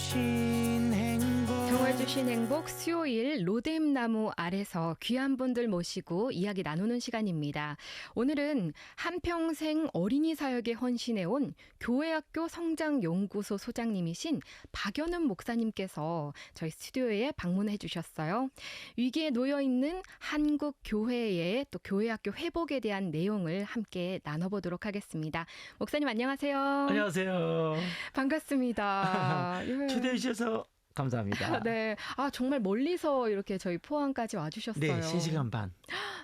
주신 행복 정월 주신 행복 수요일 로뎀나무 아래서 귀한 분들 모시고 이야기 나누는 시간입니다. 오늘은 한평생 어린이 사역에 헌신해온 교회학교 성장연구소 소장님이신 박연은 목사님께서 저희 스튜디오에 방문해 주셨어요. 위기에 놓여있는 한국 교회의 또 교회학교 회복에 대한 내용을 함께 나눠보도록 하겠습니다. 목사님 안녕하세요. 안녕하세요. 반갑습니다. 예. 초대해 주셔서 감사합니다. 네. 아, 정말 멀리서 이렇게 저희 포항까지 와주셨어요. 네, 3시간 반.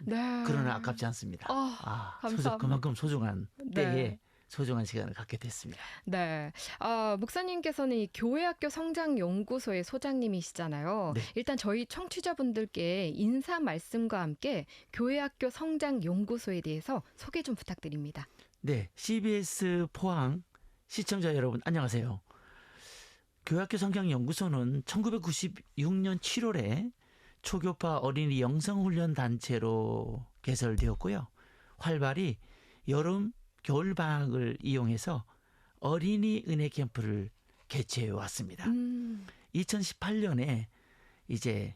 네. 그러나 아깝지 않습니다. 감사합니다. 그만큼 소중한 때에 네. 소중한 시간을 갖게 됐습니다. 네. 목사님께서는 이 교회학교 성장연구소의 소장님이시잖아요. 네. 일단 저희 청취자분들께 인사 말씀과 함께 교회학교 성장연구소에 대해서 소개 좀 부탁드립니다. 네, CBS 포항 시청자 여러분 안녕하세요. 교회학교 성장연구소는 1996년 7월에 초교파 어린이 영성훈련 단체로 개설되었고요. 활발히 여름, 겨울 방학을 이용해서 어린이 은혜 캠프를 개최해 왔습니다. 2018년에 이제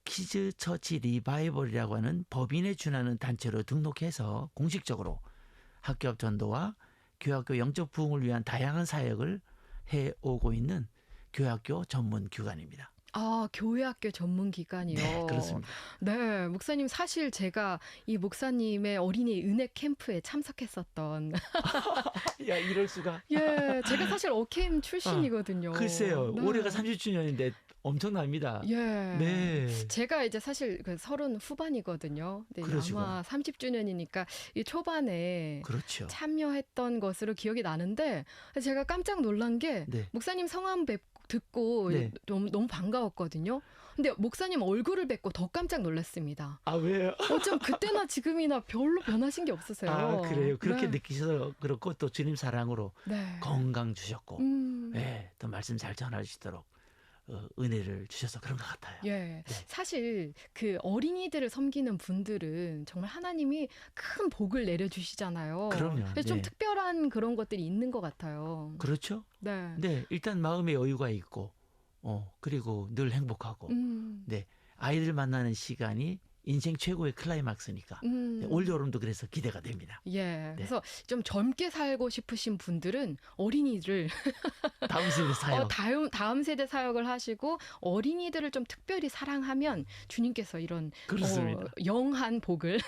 키즈 처치 리바이벌이라고 하는 법인에 준하는 단체로 등록해서 공식적으로 학교 앞 전도와 교회학교 영적 부흥을 위한 다양한 사역을 해오고 있는 교회학교 전문 기관입니다. 아, 교회학교 전문 기관이요. 네, 그렇습니다. 네, 목사님 사실 제가 이 목사님의 어린이 은혜 캠프에 참석했었던. 야, 이럴 수가. 예, 제가 사실 어캠 출신이거든요. 글쎄요, 네. 올해가 30주년인데 엄청납니다. 예. 네. 제가 이제 사실 30 후반이거든요. 네, 그러시구나. 아마 30주년이니까 이 초반에 그렇죠. 참여했던 것으로 기억이 나는데 제가 깜짝 놀란 게 네. 목사님 성함 듣고 네. 너무 반가웠거든요. 근데 목사님 얼굴을 뵙고 더 깜짝 놀랐습니다. 아, 왜요? 어쩜 그때나 지금이나 별로 변하신 게 없으세요. 아, 그래요. 그렇게 네. 느끼셔서 그렇고 또 주님 사랑으로 네. 건강 주셨고, 네. 네, 또 말씀 잘 전하시도록 은혜를 주셔서 그런 것 같아요. 예. 네. 사실 그 어린이들을 섬기는 분들은 정말 하나님이 큰 복을 내려주시잖아요. 그럼요. 그래서 좀 네. 특별한 그런 것들이 있는 것 같아요. 그렇죠? 네. 네, 일단 마음의 여유가 있고, 그리고 늘 행복하고, 네, 아이들 만나는 시간이 인생 최고의 클라이막스니까 네, 올 여름도 그래서 기대가 됩니다. 예. 네. 그래서 좀 젊게 살고 싶으신 분들은 어린이를 다음 세대 사역. 다음 세대 사역을 하시고 어린이들을 좀 특별히 사랑하면 주님께서 이런 그렇습니다. 영한 복을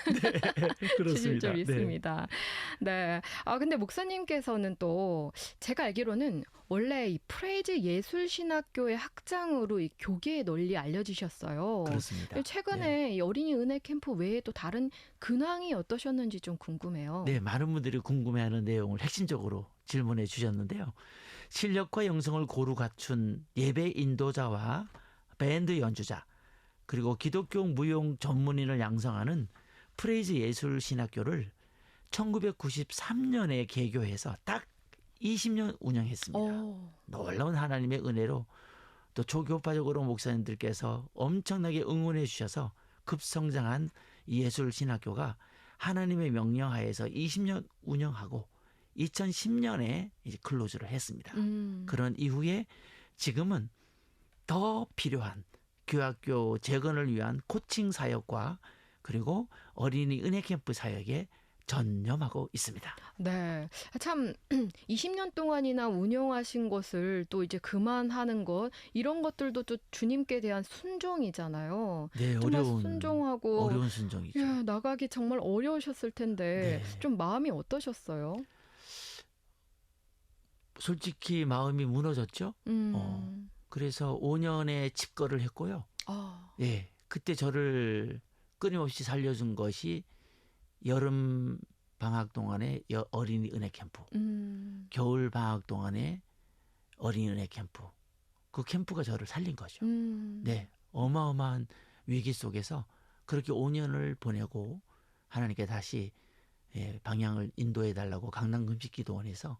주실 줄 네. 믿습니다. 네. 아 근데 목사님께서는 또 제가 알기로는 원래 이 프레이즈 예술신학교의 학장으로 이 교계에 널리 알려지셨어요. 그렇습니다. 최근에 네. 이 어린이 은혜 캠프 외에 또 다른 근황이 어떠셨는지 좀 궁금해요. 네, 많은 분들이 궁금해하는 내용을 핵심적으로 질문해 주셨는데요. 실력과 영성을 고루 갖춘 예배 인도자와 밴드 연주자 그리고 기독교 무용 전문인을 양성하는 프레이즈 예술신학교를 1993년에 개교해서 딱 20년 운영했습니다. 놀라운 하나님의 은혜로 또 초교파적으로 목사님들께서 엄청나게 응원해 주셔서 급성장한 이 예술신학교가 하나님의 명령하에서 20년 운영하고 2010년에 이제 클로즈를 했습니다. 그런 이후에 지금은 더 필요한 교학교 재건을 위한 코칭 사역과 그리고 어린이 은혜 캠프 사역에 전념하고 있습니다. 네. 참 20년 동안이나 운영하신 것을 또 이제 그만하는 것 이런 것들도 또 주님께 대한 순종이잖아요. 네, 정말 순종하고 어려운 순종이죠. 예, 나가기 정말 어려우셨을 텐데 네. 좀 마음이 어떠셨어요? 솔직히 마음이 무너졌죠. 그래서 5년의 집거를 했고요. 예, 그때 저를 끊임없이 살려준 것이 여름 방학 동안에 어린이 은혜 캠프, 겨울 방학 동안에 어린이 은혜 캠프, 그 캠프가 저를 살린 거죠. 네, 어마어마한 위기 속에서 그렇게 5년을 보내고 하나님께 다시 방향을 인도해 달라고 강남금식기도원에서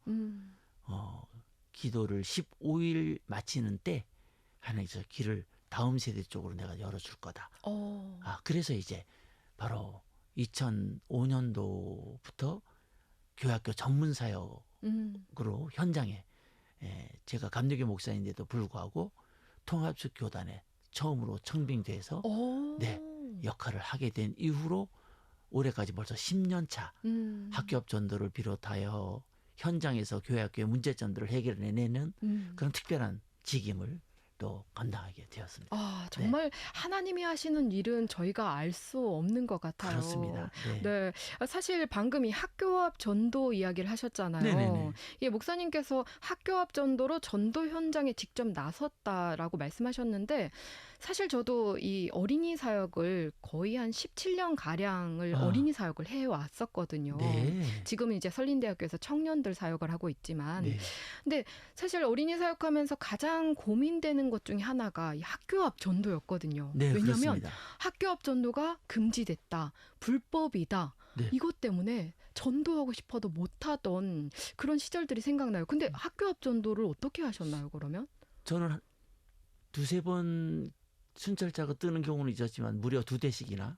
기도를 15일 마치는 때 하나님께서 길을 다음 세대 쪽으로 내가 열어줄 거다. 그래서 이제 바로 2005년도부터 교회학교 전문사역으로 현장에 제가 감리교 목사인데도 불구하고 통합식 교단에 처음으로 청빙돼서 오. 네, 역할을 하게 된 이후로 올해까지 벌써 10년 차 학교앞 전도를 비롯하여 현장에서 교회학교의 문제점들을 해결해내는 그런 특별한 직임을 또 감당하게 되었습니다. 아, 정말 하나님이 하시는 일은 저희가 알 수 없는 것 같아요. 그렇습니다. 네. 네, 사실 방금 이 학교 앞 전도 이야기를 하셨잖아요. 네네네. 예, 목사님께서 학교 앞 전도로 전도 현장에 직접 나섰다라고 말씀하셨는데 사실 저도 이 어린이 사역을 거의 한 17년 가량을 아. 어린이 사역을 해왔었거든요. 네. 지금은 이제 설린대학교에서 청년들 사역을 하고 있지만 네. 사실 어린이 사역하면서 가장 고민되는 것 중에 하나가 이 학교 앞 전도였거든요. 네, 왜냐하면 그렇습니다. 학교 앞 전도가 금지됐다, 불법이다. 네. 이것 때문에 전도하고 싶어도 못하던 그런 시절들이 생각나요. 근데 학교 앞 전도를 어떻게 하셨나요, 그러면? 저는 한 두세 번 순찰차가 뜨는 경우는 있었지만 무려 2대씩이나.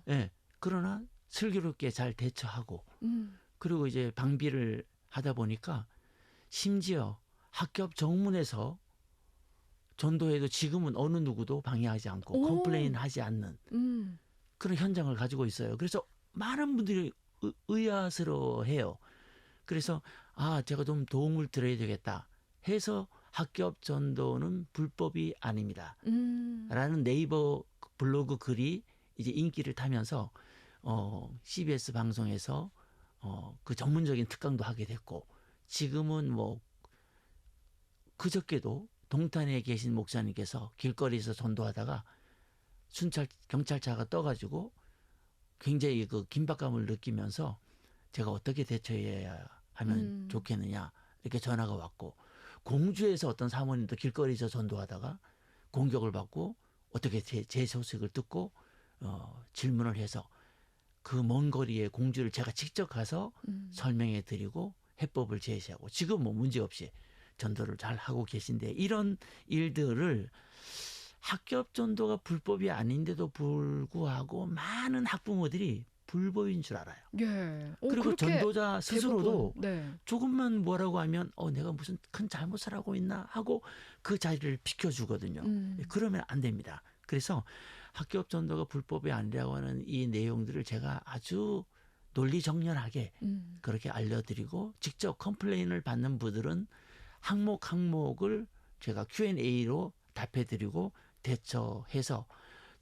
예. 그러나 슬기롭게 잘 대처하고 그리고 이제 방비를 하다 보니까 심지어 학교 앞 정문에서 전도해도 지금은 어느 누구도 방해하지 않고 오. 컴플레인하지 않는 그런 현장을 가지고 있어요. 그래서 많은 분들이 의아스러워해요. 그래서 제가 좀 도움을 드려야 되겠다 해서 학교 앞 전도는 불법이 아닙니다. 라는 네이버 블로그 글이 이제 인기를 타면서 CBS 방송에서 그 전문적인 특강도 하게 됐고 지금은 뭐 그저께도 동탄에 계신 목사님께서 길거리에서 전도하다가 경찰차가 떠가지고 굉장히 그 긴박감을 느끼면서 제가 어떻게 대처해야 하면 좋겠느냐 이렇게 전화가 왔고 공주에서 어떤 사모님도 길거리에서 전도하다가 공격을 받고 어떻게 제 소식을 듣고 질문을 해서 그 먼 거리에 공주를 제가 직접 가서 설명해 드리고 해법을 제시하고 지금 뭐 문제없이 전도를 잘 하고 계신데 이런 일들을 학교 앞 전도가 불법이 아닌데도 불구하고 많은 학부모들이 불법인 줄 알아요. 예. 그리고 그렇게 전도자 스스로도 대부분, 조금만 뭐라고 하면 내가 무슨 큰 잘못을 하고 있나 하고 그 자리를 비켜주거든요. 그러면 안 됩니다. 그래서 학교 앞 전도가 불법이 아니라고 하는 이 내용들을 제가 아주 논리정연하게 그렇게 알려드리고 직접 컴플레인을 받는 분들은 항목을 제가 Q&A로 답해드리고 대처해서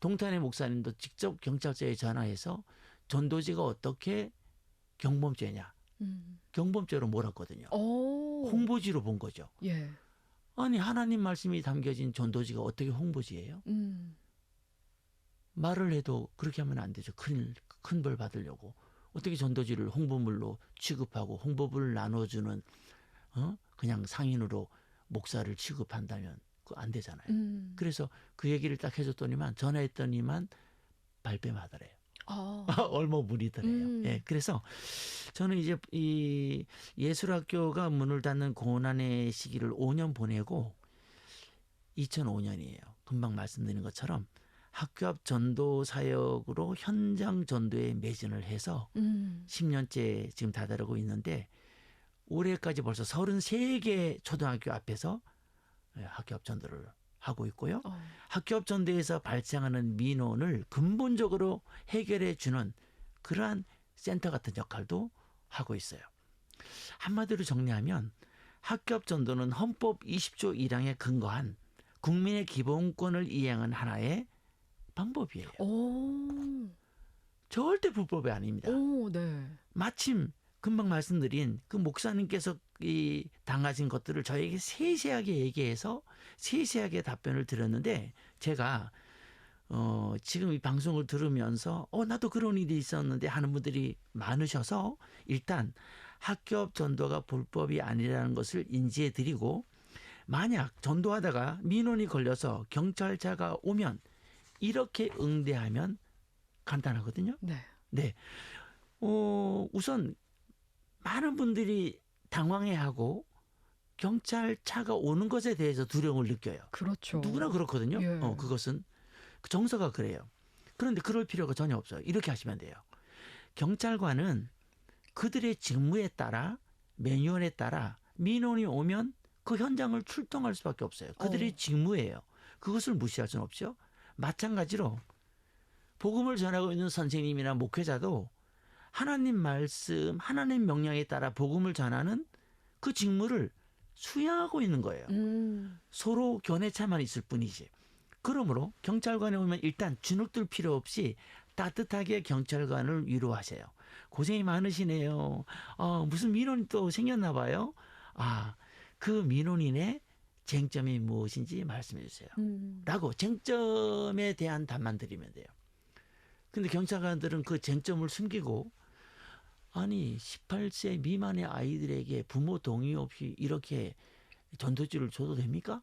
동탄의 목사님도 직접 경찰서에 전화해서 전도지가 어떻게 경범죄냐. 경범죄로 몰았거든요. 홍보지로 본 거죠. 예. 아니 하나님 말씀이 담겨진 전도지가 어떻게 홍보지예요? 말을 해도 그렇게 하면 안 되죠. 큰 벌 받으려고. 어떻게 전도지를 홍보물로 취급하고 홍보물을 나눠주는 그냥 상인으로 목사를 취급한다면 그거 안 되잖아요. 그래서 그 얘기를 딱 해줬더니만 전화했더니만 발뺌하더래요. 얼마 무리더래요. 예, 그래서 저는 이제 이 예술학교가 문을 닫는 고난의 시기를 5년 보내고 2005년이에요. 금방 말씀드린 것처럼 학교 앞 전도 사역으로 현장 전도에 매진을 해서 10년째 지금 다다르고 있는데 올해까지 벌써 33개 초등학교 앞에서 학교 앞 전도를 하고 있고요. 학교 앞 전도에서 발생하는 민원을 근본적으로 해결해 주는 그러한 센터 같은 역할도 하고 있어요. 한마디로 정리하면 학교 앞 전도는 헌법 20조 1항에 근거한 국민의 기본권을 이행한 하나의 방법이에요. 절대 불법이 아닙니다. 네. 마침 금방 말씀드린 그 목사님께서 이 당하신 것들을 저에게 세세하게 얘기해서 세세하게 답변을 드렸는데 제가 지금 이 방송을 들으면서 나도 그런 일이 있었는데 하는 분들이 많으셔서 일단 학교 앞 전도가 불법이 아니라는 것을 인지해 드리고 만약 전도하다가 민원이 걸려서 경찰차가 오면 이렇게 응대하면 간단하거든요. 네. 우선 많은 분들이 당황해하고 경찰차가 오는 것에 대해서 두려움을 느껴요. 그렇죠. 누구나 그렇거든요. 예. 그것은 정서가 그래요. 그런데 그럴 필요가 전혀 없어요. 이렇게 하시면 돼요. 경찰관은 그들의 직무에 따라 매뉴얼에 따라 민원이 오면 그 현장을 출동할 수밖에 없어요. 그들의 직무예요. 그것을 무시할 수는 없죠. 마찬가지로 복음을 전하고 있는 선생님이나 목회자도 하나님 말씀, 하나님 명령에 따라 복음을 전하는 그 직무를 수행하고 있는 거예요. 서로 견해차만 있을 뿐이지. 그러므로 경찰관에 오면 일단 주눅들 필요 없이 따뜻하게 경찰관을 위로하세요. 고생이 많으시네요. 무슨 민원이 또 생겼나 봐요. 그 민원인의 쟁점이 무엇인지 말씀해 주세요. 라고 쟁점에 대한 답만 드리면 돼요. 근데 경찰관들은 그 쟁점을 숨기고 아니 18세 미만의 아이들에게 부모 동의 없이 이렇게 전도지를 줘도 됩니까?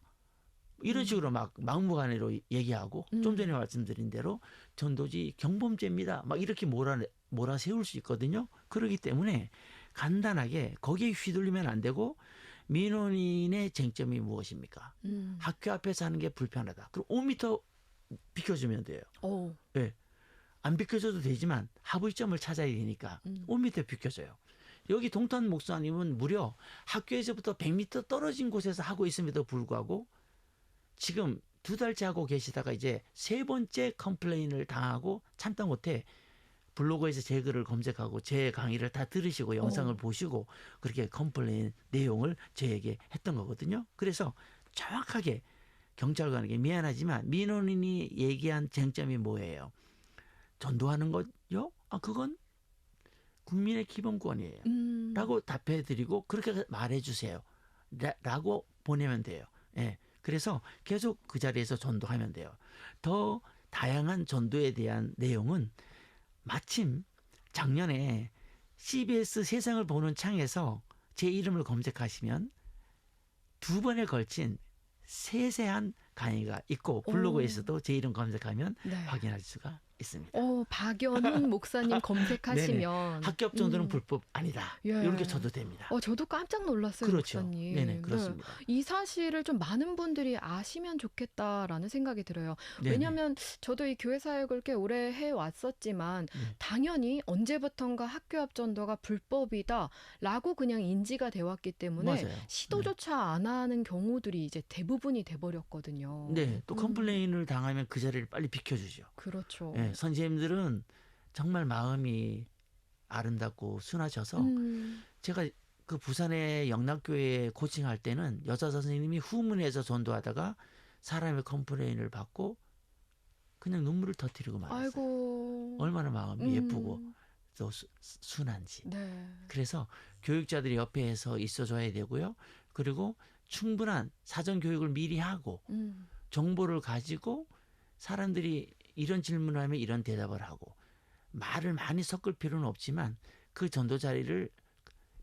이런 식으로 막 막무가내로 얘기하고 좀 전에 말씀드린 대로 전도지 경범죄입니다. 막 이렇게 몰아세울 수 있거든요. 그렇기 때문에 간단하게 거기에 휘둘리면 안 되고 민원인의 쟁점이 무엇입니까? 학교 앞에서 하는 게 불편하다. 그럼 5m 비켜주면 돼요. 네. 안 비켜줘도 되지만 합의점을 찾아야 되니까 5m 비켜줘요. 여기 동탄 목사님은 무려 학교에서부터 100m 떨어진 곳에서 하고 있음에도 불구하고 지금 2달째 하고 계시다가 이제 3번째 컴플레인을 당하고 참다 못해 블로그에서 제 글을 검색하고 제 강의를 다 들으시고 영상을 보시고 그렇게 컴플레인 내용을 저에게 했던 거거든요. 그래서 정확하게 경찰관에게 미안하지만 민원인이 얘기한 쟁점이 뭐예요? 전도하는 거요? 그건 국민의 기본권이에요. 라고 답해드리고 그렇게 말해주세요. 라고 보내면 돼요. 예. 그래서 계속 그 자리에서 전도하면 돼요. 더 다양한 전도에 대한 내용은 마침 작년에 CBS 세상을 보는 창에서 제 이름을 검색하시면 2번에 걸친 세세한 강의가 있고 블로그에서도 제 이름 검색하면 확인할 수가 있습니다. 박연훈 목사님 검색하시면 학교 앞 전도는 불법 아니다. 이렇게 쳐도 됩니다. 저도 깜짝 놀랐어요, 그렇죠. 목사님. 네네, 그렇습니다. 이 사실을 좀 많은 분들이 아시면 좋겠다라는 생각이 들어요. 왜냐하면 저도 이 교회 사역을 꽤 오래 해왔었지만 당연히 언제부턴가 학교 앞 전도가 불법이다라고 그냥 인지가 되어 왔기 때문에 맞아요. 시도조차 안 하는 경우들이 이제 대부분이 돼버렸거든요. 네, 또 컴플레인을 당하면 그 자리를 빨리 비켜주죠. 그렇죠. 네, 선생님들은 정말 마음이 아름답고 순하셔서 제가 그 부산의 영락교회 코칭할 때는 여자 선생님이 후문에서 전도하다가 사람의 컴플레인을 받고 그냥 눈물을 터뜨리고 말았어요. 아이고. 얼마나 마음이 예쁘고 또 순한지. 그래서 교육자들이 옆에서 있어줘야 되고요. 그리고 충분한 사전 교육을 미리 하고 정보를 가지고 사람들이 이런 질문을 하면 이런 대답을 하고 말을 많이 섞을 필요는 없지만 그 전도 자리를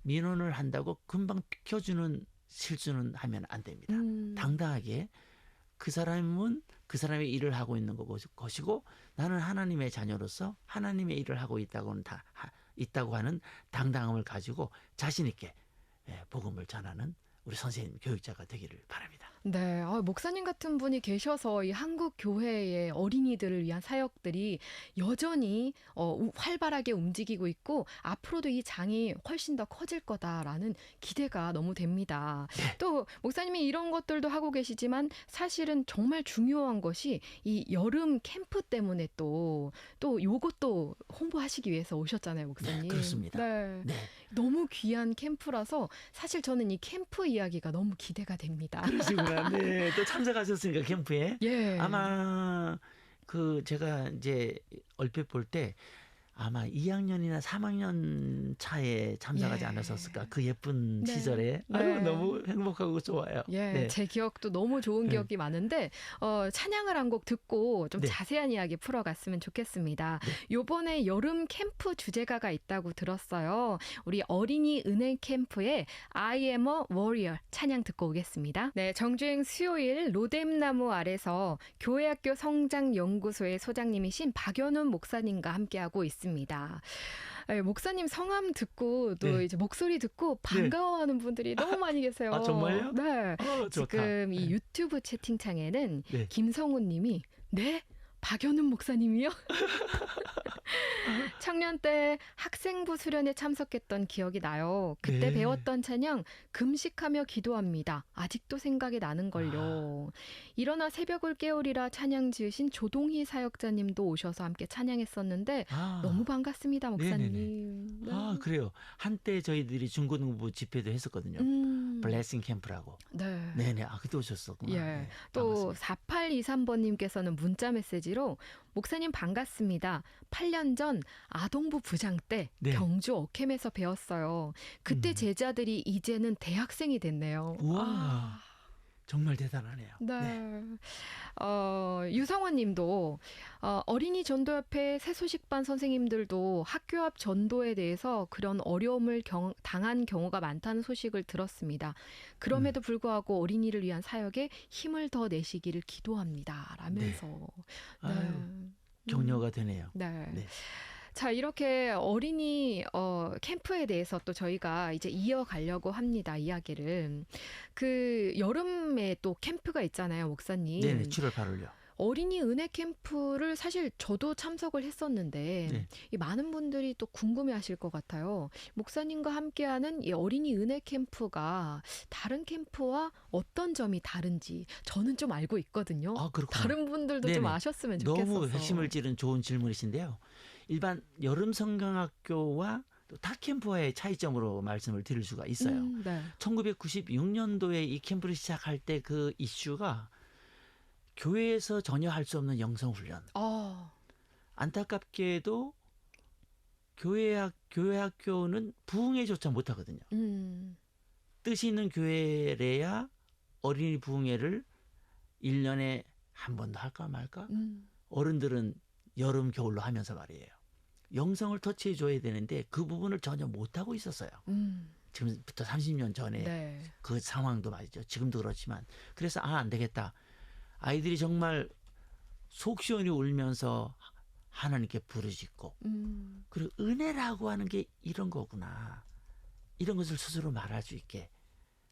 민원을 한다고 금방 비켜주는 실수는 하면 안 됩니다. 당당하게 그 사람은 그 사람의 일을 하고 있는 것이고 나는 하나님의 자녀로서 하나님의 일을 하고 있다고 하는 당당함을 가지고 자신 있게 복음을 전하는 우리 선생님 교육자가 되기를 바랍니다. 네, 목사님 같은 분이 계셔서 이 한국 교회의 어린이들을 위한 사역들이 여전히 활발하게 움직이고 있고 앞으로도 이 장이 훨씬 더 커질 거다라는 기대가 너무 됩니다. 또 목사님이 이런 것들도 하고 계시지만 사실은 정말 중요한 것이 이 여름 캠프 때문에 또 요것도 홍보하시기 위해서 오셨잖아요, 목사님. 네, 그렇습니다. 네. 너무 귀한 캠프라서 사실 저는 이 캠프 이야기가 너무 기대가 됩니다. 그러시구나. 네, 또 참석하셨으니까 캠프에. 예. 아마 제가 이제 얼핏 볼 때 아마 2학년이나 3학년 차에 참석하지 않았었을까. 그 예쁜 시절에. 너무 행복하고 좋아요. 제 기억도 너무 좋은 기억이 많은데 찬양을 한 곡 듣고 좀 자세한 이야기 풀어갔으면 좋겠습니다. 요번에 여름 캠프 주제가가 있다고 들었어요. 우리 어린이 은행 캠프의 I am a warrior 찬양 듣고 오겠습니다. 네, 정주행 수요일 로뎀나무 아래서 교회학교 성장연구소의 소장님이신 박연훈 목사님과 함께하고 있습니다. 목사님 성함 듣고 또 이제 목소리 듣고 반가워하는 분들이 너무 많이 계세요. 정말요? 네. 좋다. 지금 이 유튜브 채팅창에는 김성훈 님이 박연훈 목사님이요? 청년 때 학생부 수련에 참석했던 기억이 나요. 그때 네. 배웠던 찬양 금식하며 기도합니다. 아직도 생각이 나는 걸요. 일어나 새벽을 깨우리라 찬양 지으신 조동희 사역자님도 오셔서 함께 찬양했었는데 아, 너무 반갑습니다, 목사님. 네. 아, 그래요. 한때 저희들이 중고등부 집회도 했었거든요. 블레싱 캠프라고. 네. 네네. 아, 그때 오셨었구나. 예. 네, 또 반갑습니다. 4823번님께서는 문자 메시지로 목사님 반갑습니다. 8년 전 아동부 부장 때 네. 경주 어캠에서 배웠어요. 그때 음. 제자들이 이제는 대학생이 됐네요. 우와. 아, 정말 대단하네요. 네. 유성원 님도 어린이 전도협회 새소식반 선생님들도 학교 앞 전도에 대해서 그런 어려움을 당한 경우가 많다는 소식을 들었습니다. 그럼에도 불구하고 어린이를 위한 사역에 힘을 더 내시기를 기도합니다. 라면서. 아유, 격려가 되네요. 네. 네. 자, 이렇게 어린이 캠프에 대해서 또 저희가 이제 이어가려고 합니다. 이야기를. 그 여름에 또 캠프가 있잖아요, 목사님. 네네. 7월 8월요. 어린이 은혜 캠프를 사실 저도 참석을 했었는데 네. 이 많은 분들이 또 궁금해하실 것 같아요. 목사님과 함께하는 이 어린이 은혜 캠프가 다른 캠프와 어떤 점이 다른지 저는 좀 알고 있거든요. 아, 그렇구나. 다른 분들도 좀 네네. 아셨으면 좋겠어서. 너무 핵심을 찌른 좋은 질문이신데요. 일반 여름 성경학교와 또 탁캠프와의 차이점으로 말씀을 드릴 수가 있어요. 네. 1996년도에 이 캠프를 시작할 때 그 이슈가 교회에서 전혀 할 수 없는 영성훈련. 안타깝게도 교회 학교는 부흥회조차 못하거든요. 뜻이 있는 교회래야 어린이 부흥회를 1년에 한 번도 할까 말까? 어른들은 여름 겨울로 하면서 말이에요. 영성을 터치해 줘야 되는데 그 부분을 전혀 못하고 있었어요. 지금부터 30년 전에 네. 그 상황도 말이죠. 지금도 그렇지만. 그래서 안 되겠다. 아이들이 정말 속 시원히 울면서 하나님께 부르짖고 그리고 은혜라고 하는 게 이런 거구나. 이런 것을 스스로 말할 수 있게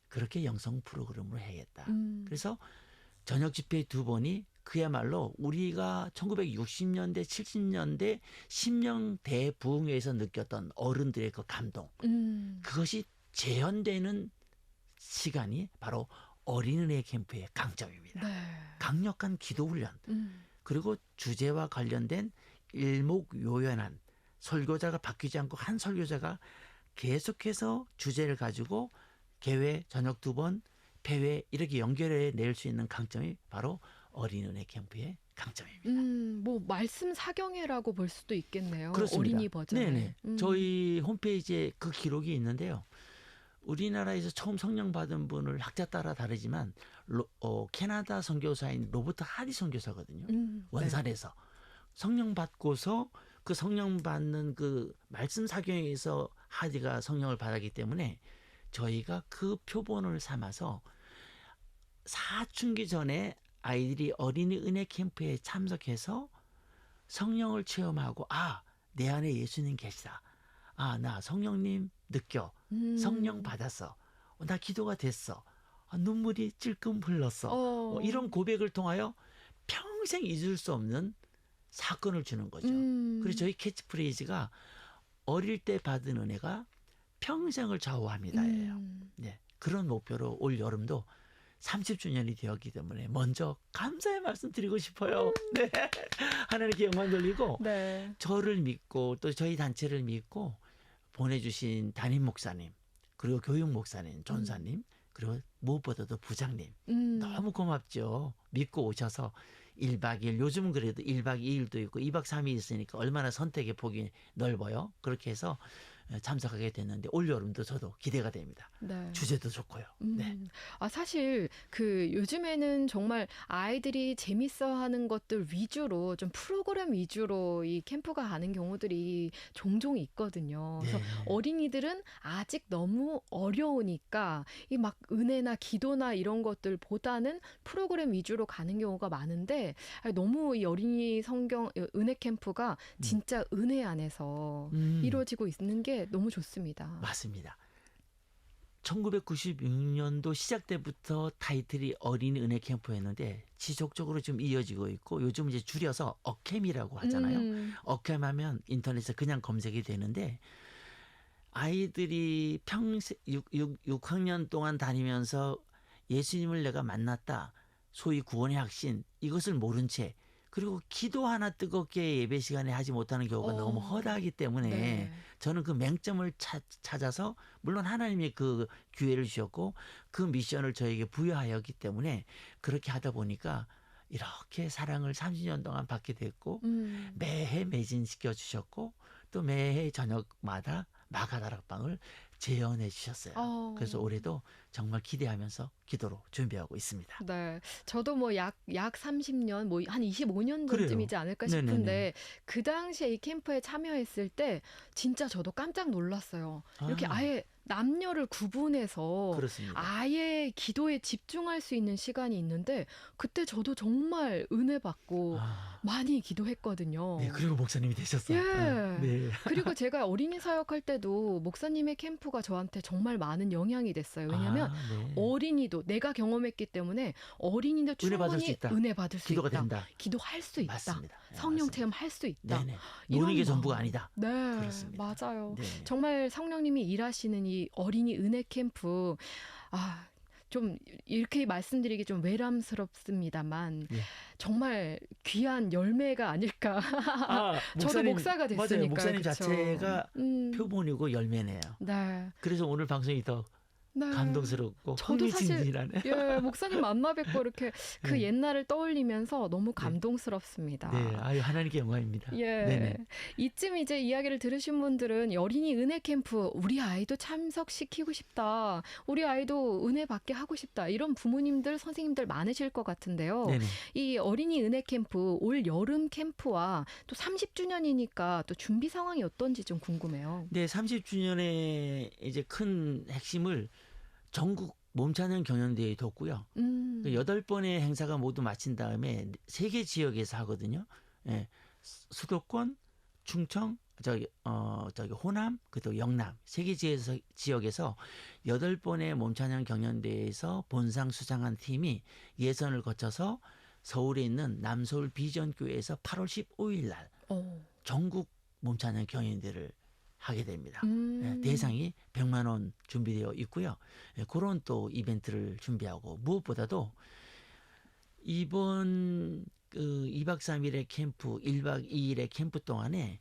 그렇게 영성 프로그램으로 해야겠다. 그래서 저녁 집회 2번이 그야말로 우리가 1960년대, 70년대 신명 대부흥회에서 느꼈던 어른들의 그 감동. 그것이 재현되는 시간이 바로 어린이의 캠프의 강점입니다. 네. 강력한 기도 훈련. 그리고 주제와 관련된 일목요연한 설교자가 바뀌지 않고 한 설교자가 계속해서 주제를 가지고 개회 저녁 2번, 폐회 이렇게 연결해 낼 수 있는 강점이 바로 어린이의 캠프의 강점입니다. 뭐 말씀 사경회라고 볼 수도 있겠네요. 그렇습니다. 어린이 버전. 네네. 저희 홈페이지에 그 기록이 있는데요. 우리나라에서 처음 성령 받은 분을 학자 따라 다르지만 캐나다 선교사인 로버트 하리 선교사거든요. 원산에서 성령 받고서 그 성령 받는 그 말씀 사경에서 하리가 성령을 받았기 때문에 저희가 그 표본을 삼아서 사춘기 전에 아이들이 어린이 은혜 캠프에 참석해서 성령을 체험하고 내 안에 예수님 계시다. 나 성령님 느껴. 성령 받았어. 나 기도가 됐어. 눈물이 찔끔 흘렀어. 이런 고백을 통하여 평생 잊을 수 없는 사건을 주는 거죠. 그래서 저희 캐치프레이즈가 어릴 때 받은 은혜가 평생을 좌우합니다예요. 네, 그런 목표로 올 여름도 30주년이 되었기 때문에 먼저 감사의 말씀 드리고 싶어요. 네. 하나님께 영광 돌리고 네. 저를 믿고 또 저희 단체를 믿고 보내주신 담임 목사님 그리고 교육 목사님, 전사님 그리고 무엇보다도 부장님 너무 고맙죠. 믿고 오셔서 1박 2일 요즘은 그래도 1박 2일도 있고 2박 3일 있으니까 얼마나 선택의 폭이 넓어요. 그렇게 해서 참석하게 됐는데 올 여름도 저도 기대가 됩니다. 네. 주제도 좋고요. 네. 사실 그 요즘에는 정말 아이들이 재밌어하는 것들 위주로 좀 프로그램 위주로 이 캠프가 가는 경우들이 종종 있거든요. 그래서 네. 어린이들은 아직 너무 어려우니까 이 막 은혜나 기도나 이런 것들보다는 프로그램 위주로 가는 경우가 많은데 너무 이 어린이 성경 은혜 캠프가 진짜 은혜 안에서 이루어지고 있는 게 너무 좋습니다. 맞습니다. 1996년도 시작 때부터 타이틀이 어린이 은혜 캠프였는데 지속적으로 좀 이어지고 있고 요즘 이제 줄여서 어캠이라고 하잖아요. 어캠 하면 인터넷에 그냥 검색이 되는데 아이들이 평생 6학년 동안 다니면서 예수님을 내가 만났다. 소위 구원의 확신 이것을 모른 채 그리고 기도 하나 뜨겁게 예배 시간에 하지 못하는 경우가 너무 허다하기 때문에 네. 저는 그 맹점을 찾아서 물론 하나님이 그 기회를 주셨고 그 미션을 저에게 부여하였기 때문에 그렇게 하다 보니까 이렇게 사랑을 30년 동안 받게 됐고 매해 매진시켜 주셨고 또 매해 저녁마다 마가다락방을 재현해 주셨어요. 그래서 올해도 정말 기대하면서 기도로 준비하고 있습니다. 네. 저도 뭐 약 30년, 뭐 한 25년 그래요. 전쯤이지 않을까 네네네. 싶은데 그 당시에 이 캠프에 참여했을 때 진짜 저도 깜짝 놀랐어요. 이렇게 아. 아예 남녀를 구분해서 그렇습니다. 아예 기도에 집중할 수 있는 시간이 있는데 그때 저도 정말 은혜 받고 아. 많이 기도했거든요. 네, 그리고 목사님이 되셨어요. 예. 네. 그리고 제가 어린이 사역할 때도 목사님의 캠프가 저한테 정말 많은 영향이 됐어요. 왜냐하면 네. 어린이도 내가 경험했기 때문에 어린이도 은혜 받을 충분히 수 있다. 은혜 받을 수 기도가 있다. 된다. 기도할 수 있다. 맞습니다. 네, 성령 맞습니다. 체험할 수 있다. 네네. 이런 노는 게 마음. 전부가 아니다. 네, 그렇습니다. 맞아요. 네. 정말 성령님이 일하시는 이 어린이 은혜 캠프, 좀 이렇게 말씀드리기 좀 외람스럽습니다만 예. 정말 귀한 열매가 아닐까. 저도 목사님, 목사가 됐으니까. 맞아요. 목사님 그쵸? 자체가 표본이고 열매네요. 네. 그래서 오늘 방송이 더 네. 감동스럽고 저도 사실 흥미진진하네. 예, 목사님 만나 뵙고 이렇게 그 네. 옛날을 떠올리면서 너무 감동스럽습니다. 네, 아유 하나님께 영광입니다. 예. 네네. 이쯤 이제 이야기를 들으신 분들은 어린이 은혜 캠프 우리 아이도 참석시키고 싶다. 우리 아이도 은혜 받게 하고 싶다. 이런 부모님들, 선생님들 많으실 것 같은데요. 네네. 이 어린이 은혜 캠프 올 여름 캠프와 또 30주년이니까 또 준비 상황이 어떤지 좀 궁금해요. 네, 30주년의 이제 큰 핵심을 전국 몸찬양 경연대회에 뒀고요. 그 8번의 행사가 모두 마친 다음에 3개 지역에서 하거든요. 예, 수도권, 충청, 저기 호남, 그리고 영남 3개 지역에서 8번의 몸찬양 경연대회에서 본상 수상한 팀이 예선을 거쳐서 서울에 있는 남서울 비전교회에서 8월 15일 날 전국 몸찬양 경연대회를 하게 됩니다. 대상이 100만 원 준비되어 있고요. 그런 또 이벤트를 준비하고 무엇보다도 이번 2박 3일의 캠프, 1박 2일의 캠프 동안에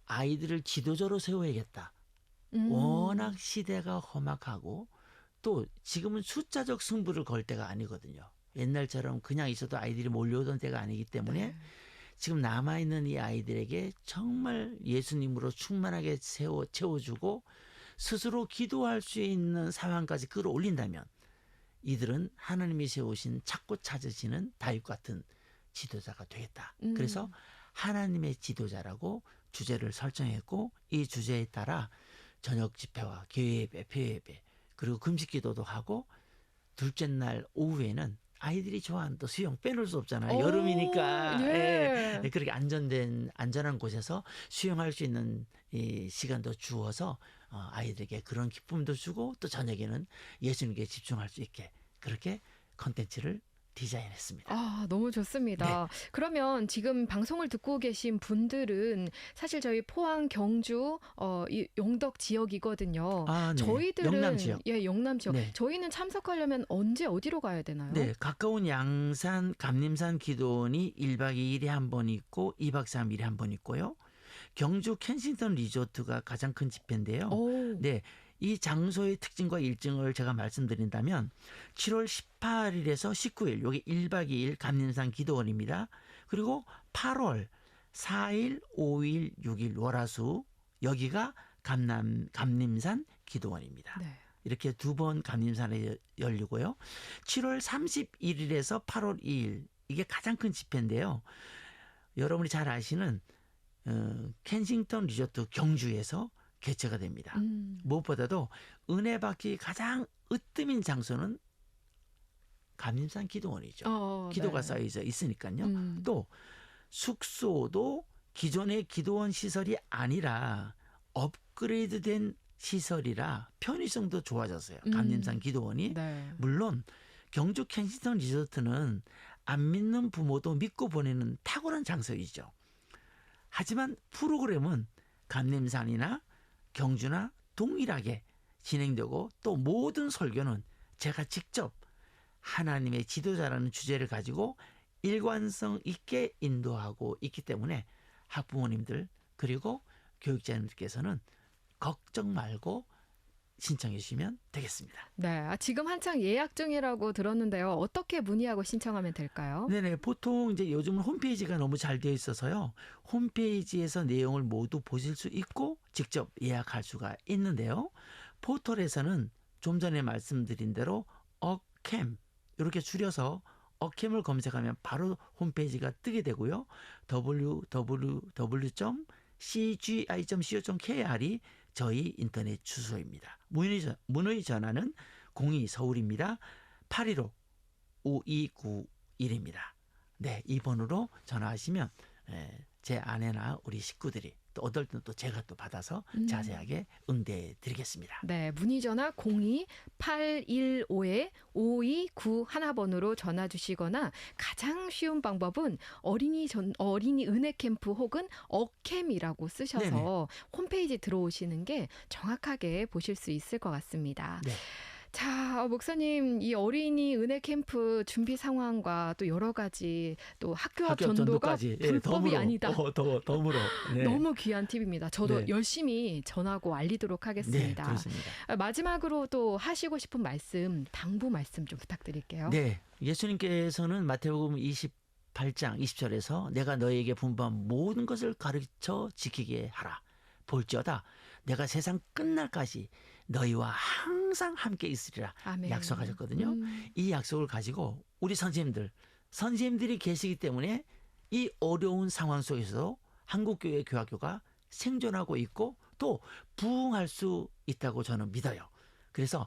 아이들을 지도자로 세워야겠다. 워낙 시대가 험악하고 또 지금은 숫자적 승부를 걸 때가 아니거든요. 옛날처럼 그냥 있어도 아이들이 몰려오던 때가 아니기 때문에 지금 남아있는 이 아이들에게 정말 예수님으로 충만하게 채워주고 스스로 기도할 수 있는 상황까지 끌어올린다면 이들은 하나님이 세우신 찾고 찾으시는 다윗 같은 지도자가 되겠다. 그래서 하나님의 지도자라고 주제를 설정했고 이 주제에 따라 저녁 집회와 교회 예배, 표회 예배 그리고 금식 기도도 하고 둘째 날 오후에는 아이들이 좋아하는 또 수영 빼놓을 수 없잖아요. 여름이니까 예. 그렇게 안전한 곳에서 수영할 수 있는 이 시간도 주어서 아이들에게 그런 기쁨도 주고 또 저녁에는 예수님께 집중할 수 있게 그렇게 컨텐츠를 디자인했습니다. 너무 좋습니다. 그러면 지금 방송을 듣고 계신 분들은 사실 저희 포항, 경주, 이 영덕 지역이거든요. 네. 저희들은 영남 지역. 예, 영남 지역. 네. 저희는 참석하려면 언제 어디로 가야 되나요? 네, 가까운 양산, 감림산 기도원이 1박 2일에 한 번 있고 2박 3일에 한 번 있고요. 경주 켄싱턴 리조트가 가장 큰 집회인데요. 네. 이 장소의 특징과 일정을 제가 말씀드린다면 7월 18일에서 19일 여기 1박 2일 감림산 기도원입니다. 그리고 8월 4일, 5일, 6일 월화수 여기가 감림산 기도원입니다. 이렇게 2번 감림산에 열리고요. 7월 31일에서 8월 2일 이게 가장 큰 집회인데요. 여러분이 잘 아시는 켄싱턴 리조트 경주에서 개최가 됩니다. 무엇보다도 은혜 받기 가장 으뜸인 장소는 감림산 기도원이죠. 기도가 쌓여져 있으니까요. 또 숙소도 기존의 기도원 시설이 아니라 업그레이드된 시설이라 편의성도 좋아졌어요. 감림산 기도원이. 네. 물론 경주 켄싱턴 리조트는 안 믿는 부모도 믿고 보내는 탁월한 장소이죠. 하지만 프로그램은 감림산이나 경주나 동일하게 진행되고 또 모든 설교는 제가 직접 하나님의 지도자라는 주제를 가지고 일관성 있게 인도하고 있기 때문에 학부모님들 그리고 교육자님들께서는 걱정 말고 신청해 주시면 되겠습니다. 네. 지금 한창 예약 중이라고 들었는데요. 어떻게 문의하고 신청하면 될까요? 네네. 보통 이제 요즘은 홈페이지가 너무 잘 되어 있어서요. 홈페이지에서 내용을 모두 보실 수 있고 직접 예약할 수가 있는데요. 포털에서는 좀 전에 말씀드린 대로 어캠 이렇게 줄여서 어캠을 검색하면 바로 홈페이지가 뜨게 되고요. www.cgi.co.kr이 저희 인터넷 주소입니다. 문의 전화는 02 서울입니다. 815-5291입니다. 네, 이 번호로 전화하시면 제 아내나 우리 식구들이 또 어떨 때는 또 제가 또 받아서 자세하게 응대해 드리겠습니다. 네, 문의 전화 02-815-5291번으로 전화 주시거나 가장 쉬운 방법은 어린이 은혜 캠프 혹은 어캠이라고 쓰셔서 네네. 홈페이지 들어오시는 게 정확하게 보실 수 있을 것 같습니다. 네. 자, 목사님, 이 어린이 은혜 캠프 준비 상황과 또 여러 가지 또 학교 앞 전도가 전도까지 불법이 아니다. 덤으로. 네. 너무 귀한 팁입니다. 저도 네. 열심히 전하고 알리도록 네, 하겠습니다. 그렇습니다. 마지막으로 또 하시고 싶은 말씀, 당부 말씀 좀 부탁드릴게요. 네, 예수님께서는 마태복음 28장 20절에서 내가 너에게 분부한 모든 것을 가르쳐 지키게 하라. 볼지어다 내가 세상 끝날까지 너희와 항상 함께 있으리라 아멘. 약속하셨거든요. 이 약속을 가지고 우리 선생님들이 계시기 때문에 이 어려운 상황 속에서도 한국교회 교학교가 생존하고 있고 또 부흥할 수 있다고 저는 믿어요. 그래서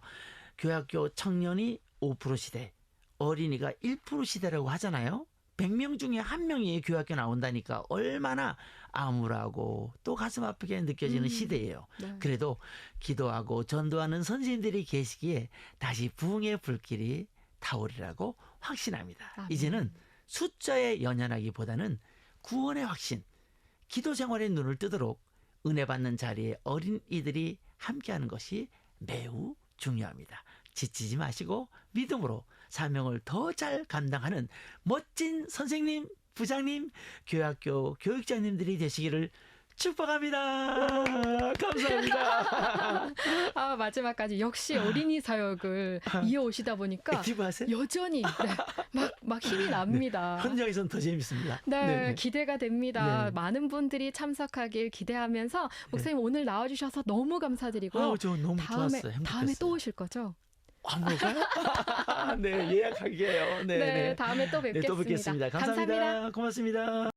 교학교 청년이 5% 시대, 어린이가 1% 시대라고 하잖아요. 100명 중에 1명이 교학교 나온다니까 얼마나 암울하고 또 가슴 아프게 느껴지는 시대예요. 네. 그래도 기도하고 전도하는 선생님들이 계시기에 다시 부흥의 불길이 타오르라고 확신합니다. 아멘. 이제는 숫자에 연연하기보다는 구원의 확신, 기도 생활의 눈을 뜨도록 은혜 받는 자리에 어린이들이 함께하는 것이 매우 중요합니다. 지치지 마시고 믿음으로 사명을 더 잘 감당하는 멋진 선생님, 부장님, 교학교 교육자님들이 되시기를 축복합니다. 감사합니다. 마지막까지 역시 어린이 사역을 이어오시다 보니까 액티브 하세요? 여전히 막 힘이 납니다. 현장에서는 더 재밌습니다. 네, 네네. 기대가 됩니다. 네. 많은 분들이 참석하길 기대하면서 목사님 오늘 나와주셔서 너무 감사드리고요. 저 너무 좋았어요. 행복했어요. 다음에 또 오실 거죠? 한국가요? 네, 예약할게요. 네, 다음에 또 뵙겠습니다. 네, 또 뵙겠습니다. 감사합니다. 고맙습니다.